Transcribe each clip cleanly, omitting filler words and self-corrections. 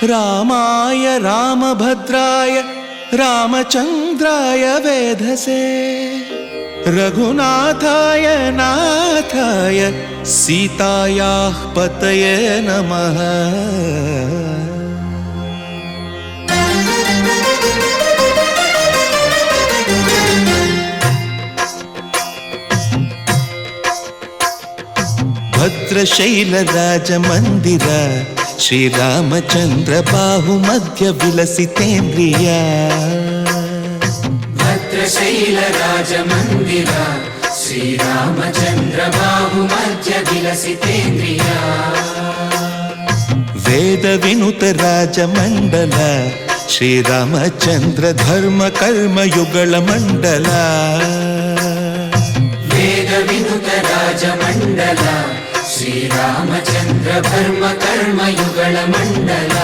रामाय रामभद्राय रामचन्द्राय वेधसे रघुनाथाय नाथाय सीतायाः पतये नमः। भद्रशैलराजमन्दिर श्रीरामचन्द्र बाहुमध्य विलसितेन्द्रिया। भद्रशैलराजमन्दिर श्रीरामचन्द्र बाहुमध्य विलसितेन्द्रिया। वेदविनुत राजमण्डल श्रीरामचन्द्र धर्म कर्म युगल मण्डल। वेदविनुत राजमण्डल श्रीरामचन्द्र धर्म कर्म युगल मण्डल।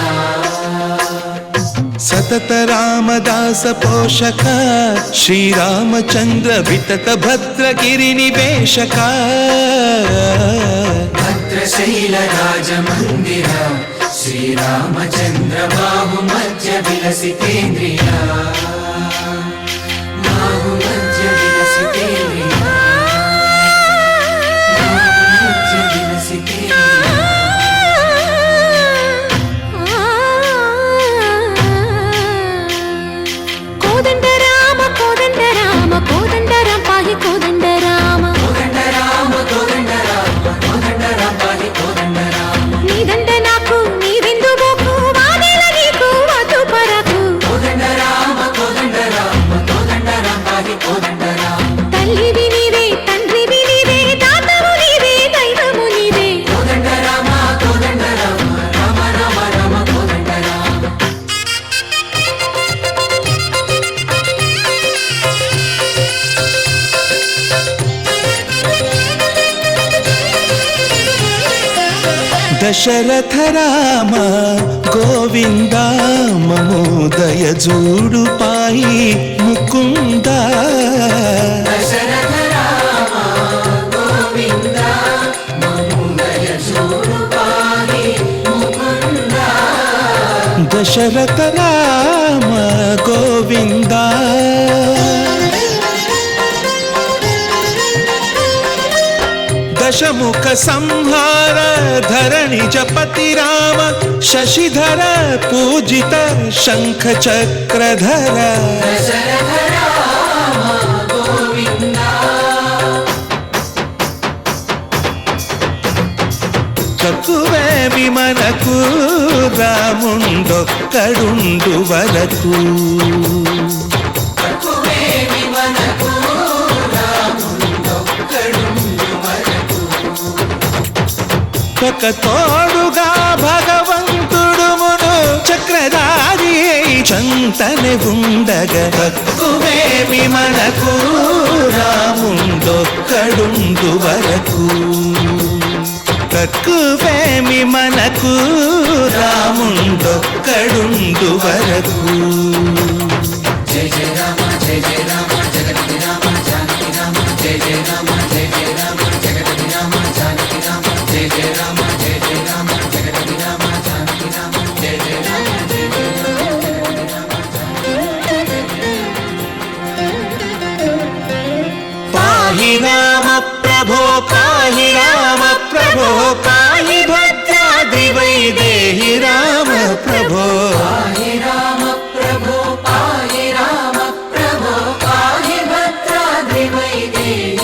सतत रामदास पोषक श्रीरामचन्द्र वितत भद्रगिरि निवेशक। भद्रशैल राजमन्दिर श्रीरामचन्द्र बाहुमध्य विलसितेन्द्रिया। बाहुमध्य विलसितेन्द्रिया। बाहुमध्य विलसितेन्द्रिया। कोदंड राम पाहि कोदंड राम। कोदंड राम पाहि कोदंड राम। नी दंड नाकु नी विंदु बोकु वानेल नीकु वधु परकु। कोदंड राम पाहि कोदंड राम। तल्लिवि नीवे तंड्रिवि नीवे दातवु नीवे दैवमु नीवे। कोदंड राम राम राम राम कोदंड राम। दशरथ राम गोविंद ममोदय जूडु पाहि मुकुंद। दशरथ राम गोविंद ममोदय जूडु पाहि मुकुंद। दशरथ राम गोविंद दशमुख संहार धरणि जपति राम शशिधर पूजित शंख चक्रधर। दशरथ राम गोविंद। ककुवे विमनकु रामुंडొక్కడుండు వరకు। ककुवे विमनकु रामुंडొక్కడుండు వరకు। ఒక తోడుగా భగవంతుడు మును చక్రధారి చంతనే ఉండగా తక్కువేమి మనకు రాముండొక్కడుండు వరకు। తక్కువేమి మనకు రాముండొక్కడుండు వరకు। जय जय राम जगति राम जानकी राम। जय जय राम जगति राम जानकी राम। जय जय राम जगति राम जानकी राम। जय जय राम पाहि राम प्रभो पाहि राम प्रभो पाहि भद्राद्रि वैदेहि राम प्रभो। पाहि राम प्रभो पाहि राम प्रभो पाहि भद्राद्रि वैदेहि